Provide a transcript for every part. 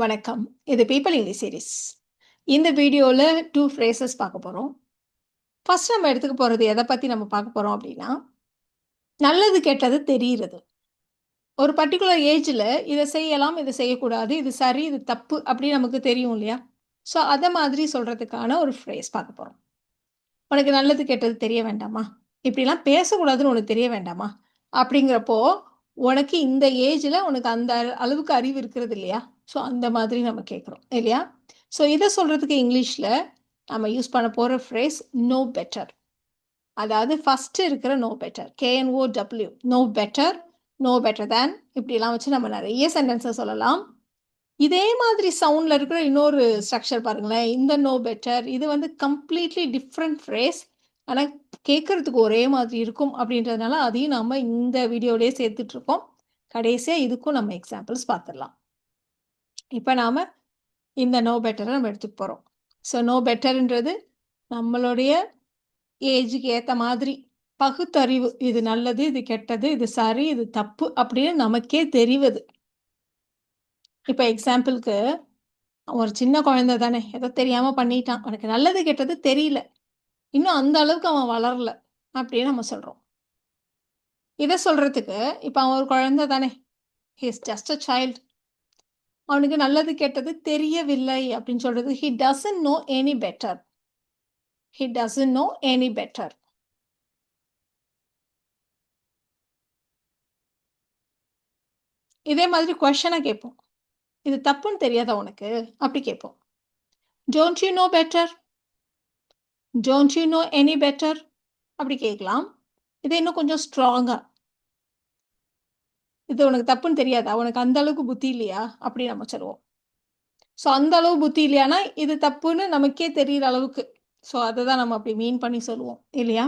வணக்கம். இது people English series. இந்த வீடியோல 2 ஃப்ரேசஸ் பார்க்க போறோம். ஃபர்ஸ்ட் நம்ம எடுத்துக்க போறது எத பத்தி நம்ம பார்க்க போறோம் அப்டின்னா, நல்லது கெட்டது தெரியிறது. ஒரு பர்ட்டிகுலர் ஏஜ்ல இத செய்யலாம், இத செய்யக்கூடாது, இது சரி, இது தப்பு அப்டின்னு நமக்கு தெரியும் இல்லையா? ஸோ அத மாதிரி சொல்றதுக்கான ஒரு ஃப்ரேஸ் பார்க்க போறோம். "உனக்கு நல்லது கெட்டது தெரிய வேண்டாமா? இப்படிலாம் பேசக்கூடாதுன்னு உனக்கு தெரிய வேண்டாமா?" அப்படிங்கிறப்போ, உனக்கு இந்த ஏஜ்ல உனக்கு அந்த அளவுக்கு அறிவு இருக்கிறது இல்லையா? ஸோ அந்த மாதிரி நம்ம கேட்குறோம் இல்லையா? ஸோ இத சொல்றதுக்கு இங்கிலீஷ்ல நம்ம யூஸ் பண்ண போற ஃப்ரேஸ் "நோ பெட்டர்". அதாவது ஃபர்ஸ்ட் இருக்கிற know better. KNOW know better, know better than இப்படிலாம் வச்சு நம்ம நெறைய சென்டென்ஸ சொல்லலாம். இதே மாதிரி சவுண்ட்ல இருக்கிற இன்னொரு ஸ்ட்ரக்சர் பாருங்களேன். இந்த நோ பெட்டர் இது வந்து கம்ப்ளீட்லி டிஃபரண்ட் ஃப்ரேஸ். ஆனா கேட்கறதுக்கு ஒரே மாதிரி இருக்கும் அப்படின்றதுனால அதையும் நாம இந்த வீடியோலயே சேர்த்துட்ருக்கோம். கடைசியா இதுக்கும் நம்ம எக்ஸாம்பிள்ஸ் பார்த்துடலாம். இப்ப நாம இந்த நோ பெட்டர நம்ம எடுத்துக்க போறோம். ஸோ நோ பெட்டர்ன்றது நம்மளுடைய ஏஜுக்கு ஏத்த மாதிரி பகுத்தறிவு. இது நல்லது, இது கெட்டது, இது சரி, இது தப்பு அப்படின்னு நமக்கே தெரிவது. இப்ப எக்ஸாம்பிள்க்கு ஒரு சின்ன குழந்தை தானே, ஏதோ தெரியாம பண்ணிட்டான். அவனுக்கு நல்லது கெட்டது தெரியல. இன்னும் அந்த அளவுக்கு அவன் வளரல அப்படின்னு நம்ம சொல்றோம். இத சொல்றதுக்கு இப்ப அவன் ஒரு குழந்தை தானே, he is just a child. அவனுக்கு நல்லது கெட்டது தெரியவில்லை அப்படின்னு சொல்றது he doesn't know any better. He doesn't know any better. இதே மாதிரி கொஸ்டினா கேட்போம். இது தப்புன்னு தெரியாதா உனக்கு? அப்படி கேட்போம். Don't you know better? Don't you know any better? அப்படி கேட்கலாம். இது இன்னும் கொஞ்சம் ஸ்ட்ராங்கா. இது உனக்கு தப்புன்னு தெரியாதா? உனக்கு அந்த அளவுக்கு புத்தி இல்லையா? அப்படி நம்ம சொல்லுவோம். ஸோ அந்த அளவு புத்தி இல்லையானா, இது தப்புன்னு நமக்கே தெரியிற அளவுக்கு. ஸோ அததான் நம்ம அப்படி மீன் பண்ணி சொல்லுவோம். இல்லையா?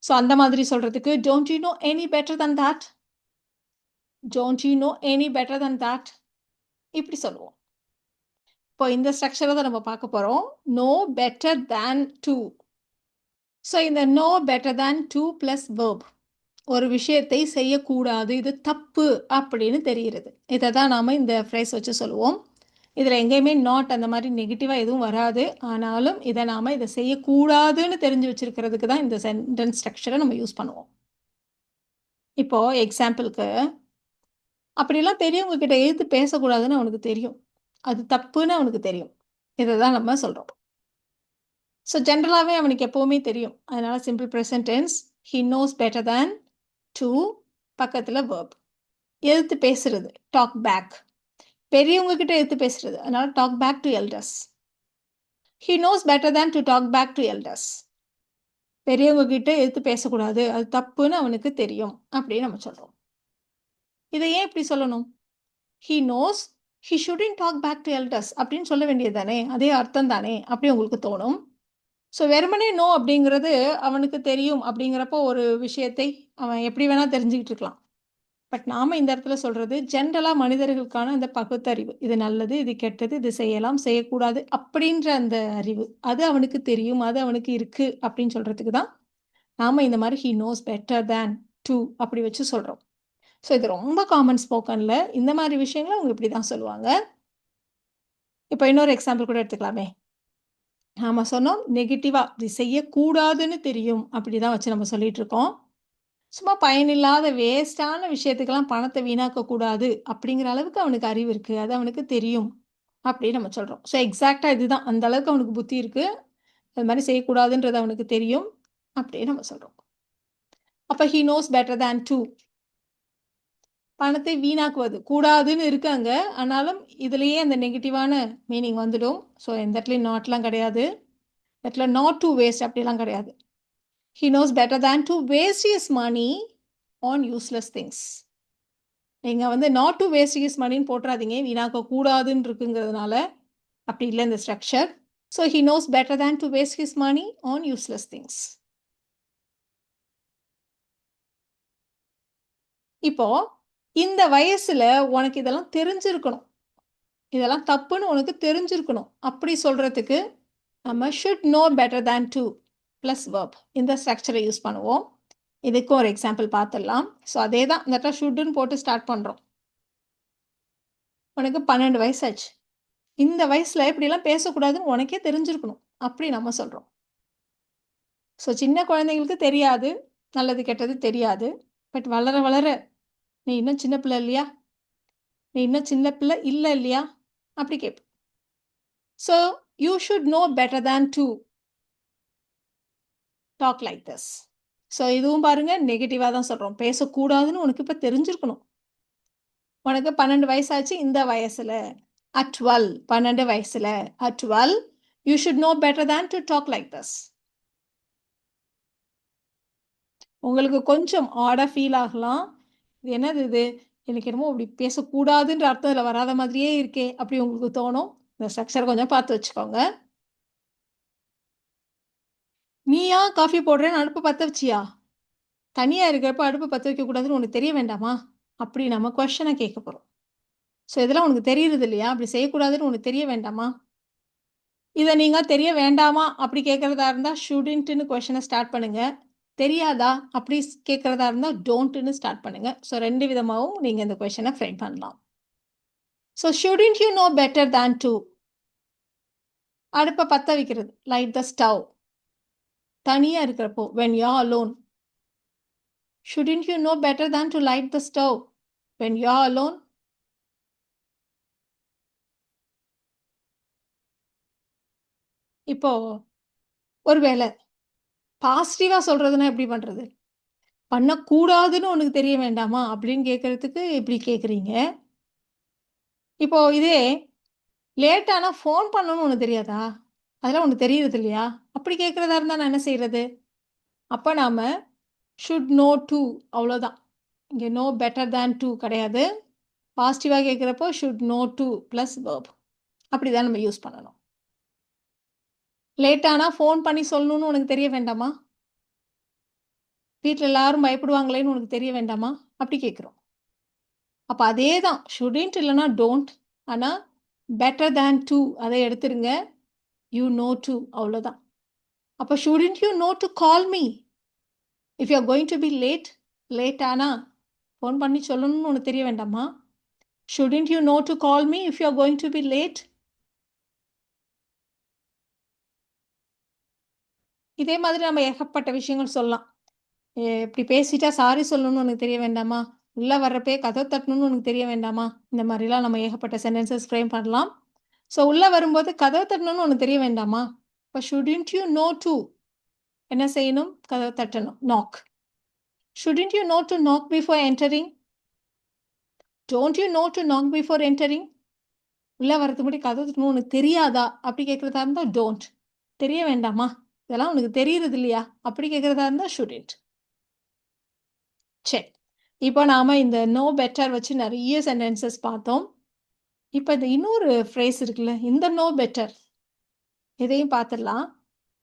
ஸோ அந்த மாதிரி சொல்றதுக்கு, don't you know any better than that? Don't you know any better than that? இப்படி சொல்லுவோம். இப்போ இந்த ஸ்ட்ரக்சர தான் நம்ம பார்க்க போறோம். No better than to. So இந்த no better than to plus verb. ஒரு விஷயத்தை செய்யக்கூடாது, இது தப்பு அப்படின்னு தெரிகிறது. இத தான் நாம இந்த ஃப்ரேஸ் வச்சு சொல்லுவோம். இதில் எங்கேயுமே நாட் அந்த மாதிரி நெகட்டிவாக எதுவும் வராது. ஆனாலும் இதை நாம் இதை செய்யக்கூடாதுன்னு தெரிஞ்சு வச்சிருக்கிறதுக்கு தான் இந்த சென்டென்ஸ் ஸ்ட்ரக்சரை நம்ம யூஸ் பண்ணுவோம். இப்போ எக்ஸாம்பிளுக்கு அப்படிலாம் பெரியவங்க கிட்ட எதிர்த்து பேசக்கூடாதுன்னு அவனுக்கு தெரியும். அது தப்புன்னு அவனுக்கு தெரியும். இதை தான் நம்ம சொல்கிறோம். ஸோ ஜென்ரலாகவே அவனுக்கு எப்போவுமே தெரியும். அதனால simple present tense he knows better than to பக்கத்தில் வேர்ப். எதிர்த்து பேசுறது டாக் பேக். பெரியவங்க கிட்ட எதிர்த்து பேசுறது அதனால talk back to elders. He knows better than to talk back to elders. பெரியவங்க கிட்ட எதிர்த்து பேசக்கூடாது. அது தப்புன்னு அவனுக்கு தெரியும். அப்படின்னு நம்ம சொல்றோம். இதை ஏன் இப்படி சொல்லணும்? He knows he shouldn't talk back to elders அப்படின்னு சொல்ல வேண்டியது தானே. அதே அர்த்தம் தானே அப்படி உங்களுக்கு தோணும். ஸோ வெறுமனே நோ அப்படிங்கிறது அவனுக்கு தெரியும் அப்படிங்கிறப்போ ஒரு விஷயத்தை அவன் எப்படி வேணா தெரிஞ்சுக்கிட்டு இருக்கலாம். பட் நாம இந்த இடத்துல சொல்றது ஜென்ரலா மனிதர்களுக்கான அந்த பகுத்தறிவு. இது நல்லது, இது கெட்டது, இது செய்யலாம், செய்யக்கூடாது அப்படின்ற அந்த அறிவு. அது அவனுக்கு தெரியும், அது அவனுக்கு இருக்கு அப்படின்னு சொல்றதுக்கு தான் நாம இந்த மாதிரி he knows better than to அப்படி வச்சு சொல்றோம். ஸோ இது ரொம்ப காமன் ஸ்போக்கன்ல இந்த மாதிரி விஷயங்களை அவங்க இப்படி தான் சொல்லுவாங்க. இப்போ இன்னொரு எக்ஸாம்பிள் கூட எடுத்துக்கலாமே. நாம சொன்னோம் நெகட்டிவா இது செய்யக்கூடாதுன்னு தெரியும் அப்படிதான் வச்சு நம்ம சொல்லிட்டு இருக்கோம். சும்மா பயனில்லாத வேஸ்ட்டான விஷயத்துக்கெல்லாம் பணத்தை வீணாக்கக்கூடாது அப்படிங்கிற அளவுக்கு அவனுக்கு அறிவு இருக்குது, அது அவனுக்கு தெரியும் அப்படின்னு நம்ம சொல்கிறோம். ஸோ எக்ஸாக்டாக இதுதான், அந்த அளவுக்கு அவனுக்கு புத்தி இருக்குது, அது மாதிரி செய்யக்கூடாதுன்றது அவனுக்கு தெரியும் அப்படின்னு நம்ம சொல்கிறோம். அப்போ he knows better than to. பணத்தை வீணாக்குவது கூடாதுன்னு இருக்காங்க, ஆனாலும் இதுலேயே அந்த நெகட்டிவான மீனிங் வந்துடும். ஸோ எந்த இடத்துலையும் நாட்லாம் கிடையாது, இடத்துல நாட் டு வேஸ்ட் அப்படிலாம் கிடையாது. He knows better than to waste his money on useless things. நீங்க வந்து நாட் டு வேஸ்ட் ஹிஸ் மணின்னு போட்டுறாதீங்க. வீணாக்க கூடாதுன்னு இருக்குங்கிறதுனால. அப்படி இல்ல இந்த structure. So he knows better than to waste his money on useless things. இப்போ இந்த வயசுல உனக்கு இதெல்லாம் தெரிஞ்சிருக்கணும். இதெல்லாம் தப்புன்னு உனக்கு தெரிஞ்சிருக்கணும். அப்படி சொல்றதுக்கு நம்ம should know better than to plus verb இந்த ஸ்ட்ரக்சரை யூஸ் பண்ணுவோம். இதுக்கும் ஒரு எக்ஸாம்பிள் பார்த்துடலாம். ஸோ அதே தான் இந்த இடத்துல ஷுட்டுன்னு போட்டு ஸ்டார்ட் பண்ணுறோம். உனக்கு 12 வயசாச்சு. இந்த வயசுல இப்படிலாம் பேசக்கூடாதுன்னு உனக்கே தெரிஞ்சிருக்கணும். அப்படி நம்ம சொல்றோம். ஸோ சின்ன குழந்தைங்களுக்கு தெரியாது. நல்லது, கெட்டது தெரியாது. பட் வளர, வளர "நீ இன்னும் சின்ன பிள்ளை இல்லையா? நீ இன்னும் சின்ன பிள்ளை இல்ல இல்லையா?" அப்படி கேட்போம். So you should know better than to talk like this. So இதுவும் பாருங்க நெகட்டிவா தான் சொல்றோம். பேசக்கூடாதுன்னு உனக்கு இப்ப தெரிஞ்சிருக்கணும். உனக்கு 12 வயசாச்சு இந்த வயசுல. அட் 12 12 வயசுல. At 12 you should know better than to talk like this. உங்களுக்கு கொஞ்சம் ஆடா ஃபீல் ஆகலாம். இது என்னது இது? எனக்கு என்னமோ இப்படி பேசக்கூடாதுன்ற அர்த்தம் இதுல வராத மாதிரியே இருக்கே! அப்படி உங்களுக்கு தோணும். இந்த ஸ்ட்ரக்சர கொஞ்சம் பார்த்து வச்சுக்கோங்க. "நீயா காஃபி போடுறேன்னு அடுப்ப பத்த வச்சியா? தனியா இருக்கிறப்ப அடுப்ப பத்த வைக்கக்கூடாதுன்னு உனக்கு தெரிய வேண்டாமா?" அப்படி நம்ம கொஸ்டின கேட்க போறோம். ஸோ இதெல்லாம் உனக்கு தெரியுறது இல்லையா? அப்படி செய்யக்கூடாதுன்னு உனக்கு தெரிய வேண்டாமா? இத நீங்க தெரிய வேண்டாமா? அப்படி கேட்கிறதா இருந்தா ஷுடன்ட்ன்னு கொஸ்டின ஸ்டார்ட் பண்ணுங்க. தெரியாதா? அப்படி கேட்கிறதா இருந்தா டோன்ட்ன்னு ஸ்டார்ட் பண்ணுங்க. ஸோ 2 விதமாவும் நீங்க இந்த கொஸ்டின ஃப்ரேம் பண்ணலாம். So shouldn't you know better than to? அடுப்ப பத்த வைக்கிறது. Light the stove. தனியா இருக்கிறப்போ when you are alone. Shouldn't you know better than to light the stove when you are alone? இப்போ ஒருவேளை பாசிட்டிவா சொல்றதுன்னா எப்படி பண்றது? பண்ணக்கூடாதுன்னு உனக்கு தெரிய வேண்டாமா? அப்படின்னு கேட்கறதுக்கு இப்படி கேட்குறீங்க. இப்போ இதே லேட் ஆனா ஃபோன் பண்ணணும்னு உனக்கு தெரியாதா? அதெல்லாம் உனக்கு தெரியறது இல்லையா? அப்படி கேட்கிறதா இருந்தா நான் என்ன செய்றது? அப்ப நாம ஷுட் நோ டூ அவ்வளோதான். இங்க நோ பெட்டர் தேன் டூ கிடையாது. பாசிட்டிவா கேட்கிறப்போ should know to plus verb. அப்படிதான் நம்ம யூஸ் பண்ணணும். லேட் ஆனா ஃபோன் பண்ணி சொல்லணும்னு உனக்கு தெரிய வேண்டாமா? வீட்ல எல்லாரும் பயப்படுவாங்களேன்னு உனக்கு தெரிய வேண்டாமா? அப்படி கேட்கிறோம். அப்ப அதே தான். ஷுடன்ட் இல்லன்னா டோன்ட். ஆனா பெட்டர் தேன் டூ அதை எடுத்துருங்க. யூ நோ டூ அவ்வளோதான். அப்ப shouldn't you know to call me? If you are going to be late, late ஆனா ஃபோன் பண்ணி சொல்லணும்னு உனக்கு தெரிய வேண்டாமா? Shouldn't you know to call me if you are going to be late? இதே மாதிரி நம்ம ஏகப்பட்ட விஷயங்கள் சொல்லலாம். இப்படி பேசிட்டா சாரி சொல்லணும்னு உனக்கு தெரிய வேண்டாமா? உள்ள வர்றப்பயே கதவு தட்டணும்னு உனக்கு தெரிய வேண்டாமா? இந்த மாதிரிலாம் நம்ம ஏகப்பட்ட சென்டென்சஸ் ஃப்ரேம் பண்ணலாம். ஸோ உள்ள வரும்போது கதவு தட்டணும்னு உனக்கு தெரிய வேண்டாமா? இப்போ ஷுடன்ட் யூ நோ டூ என்ன செய்யணும்? கதவு தட்டணும். Knock. Shouldn't you know to knock before entering? Don't you know to knock before entering? உள்ள வரதுக்கு முன்னாடி கதவு தட்டணும் உனக்கு தெரியாதா? அப்படி கேட்கிறதா இருந்தா டோன்ட். தெரிய வேண்டாமா? இதெல்லாம் உனக்கு தெரியறது இல்லையா? அப்படி கேட்கிறதா இருந்தா ஷுடன்ட். சரி. இப்போ நாம இந்த நோ பெட்டர் வச்சு நெறைய சென்டென்சஸ் பார்த்தோம். இப்ப இந்த இன்னொரு ஃப்ரேஸ் இருக்குல்ல, இந்த நோ பெட்டர் இதையும் பார்த்துடலாம்.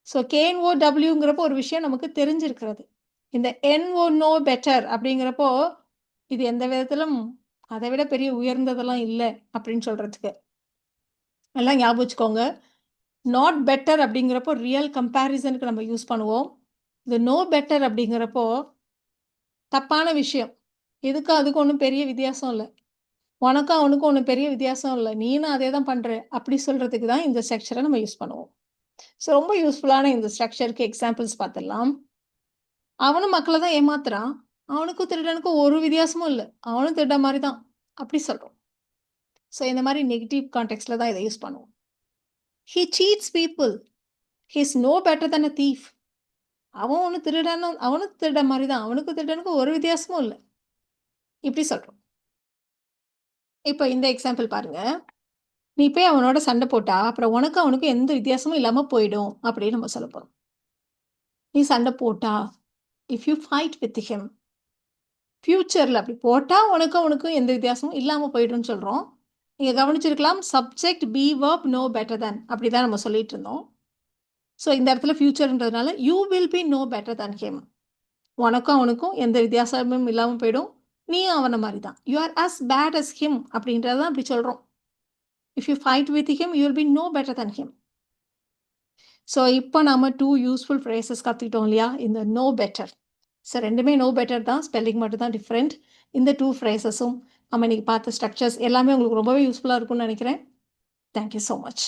ஸோ KNOWங்கிறப்போ ஒரு விஷயம் நமக்கு தெரிஞ்சிருக்கிறது. இந்த NO நோ பெட்டர் அப்படிங்கிறப்போ, இது எந்த விதத்திலும் அதை விட பெரிய உயர்ந்ததெல்லாம் இல்ல அப்படின்னு சொல்றதுக்கு. நல்லா ஞாபகம் வச்சுக்கோங்க. நாட் பெட்டர் அப்படிங்கிறப்போ ரியல் கம்பேரிசனுக்கு நம்ம யூஸ் பண்ணுவோம். இந்த நோ பெட்டர் அப்படிங்கிறப்போ தப்பான விஷயம். இதுக்கும் அதுக்கும் ஒண்ணும் பெரிய வித்தியாசம் இல்ல. உனக்கும் அவனுக்கும் ஒண்ணும் பெரிய வித்தியாசம் இல்ல. நீனும் அதே தான் பண்ற. அப்படி சொல்றதுக்கு தான் இந்த ஸ்ட்ரக்சர நம்ம யூஸ் பண்ணுவோம். ஸோ ரொம்ப யூஸ்ஃபுல்லான இந்த ஸ்ட்ரக்சருக்கு எக்ஸாம்பிள்ஸ் பார்த்துடலாம். அவனும் மக்கள தான் ஏமாத்துறான். அவனுக்கும் திருடனுக்கும் ஒரு வித்தியாசமும் இல்ல. அவனும் திருடன் மாரி தான். அப்படி சொல்றோம். ஸோ இந்த மாரி நெகட்டிவ் கான்டெக்ஸ்ட்ல தான் இத யூஸ் பண்ணுவோம். He cheats people. He is no better than a thief. அவன் ஒண்ணும் திருடனும் அவனும் திருடன் மாரி தான். அவனுக்கும் திருடனுக்கும் ஒரு வித்தியாசமும் இல்ல. இப்படி சொல்றோம். இப்ப இந்த எக்ஸாம்பிள் பாருங்க. நீ போய் அவனோட சண்டை போட்டா, அப்புறம் உனக்கும் அவனுக்கும் எந்த வித்தியாசமும் இல்லாம போயிடும் அப்படின்னு நம்ம சொல்லப் போறோம். நீ சண்டை போட்டா, if you fight with him, ஃபியூச்சர்ல அப்படி போட்டா உனக்கும் அவனுக்கும் எந்த வித்தியாசமும் இல்லாம போயிடும்னு சொல்றோம். நீங்க கவனிச்சிருக்கலாம் subject be verb no better than அப்படிதான் நம்ம சொல்லிட்டு இருந்தோம். ஸோ இந்த இடத்துல ஃபியூச்சர்ன்றதுனால you will be no better than him. உனக்கும் அவனுக்கும் எந்த வித்தியாசமும் இல்லாம போயிடும். நீயும் அவன மாரி தான். You are as bad as him அப்படின்றத தான் அப்படி சொல்றோம். If you fight with him you will be no better than him. So இப்போ நாம 2 யூஸ்ஃபுல் ஃப்ரேசஸ் கத்துக்கிட்டோம் இல்லையா? இந்த நோ பெட்டர். ஸோ 2மே நோ பெட்டர் தான். ஸ்பெல்லிங் மட்டும் தான் டிஃபரெண்ட். இந்த 2 ஃப்ரேசஸும் நம்ம இன்னைக்கு பார்த்த ஸ்ட்ரக்சர்ஸ் எல்லாமே உங்களுக்கு ரொம்பவே யூஸ்ஃபுல்லா இருக்கும்னு நினைக்கிறேன். Thank you so much.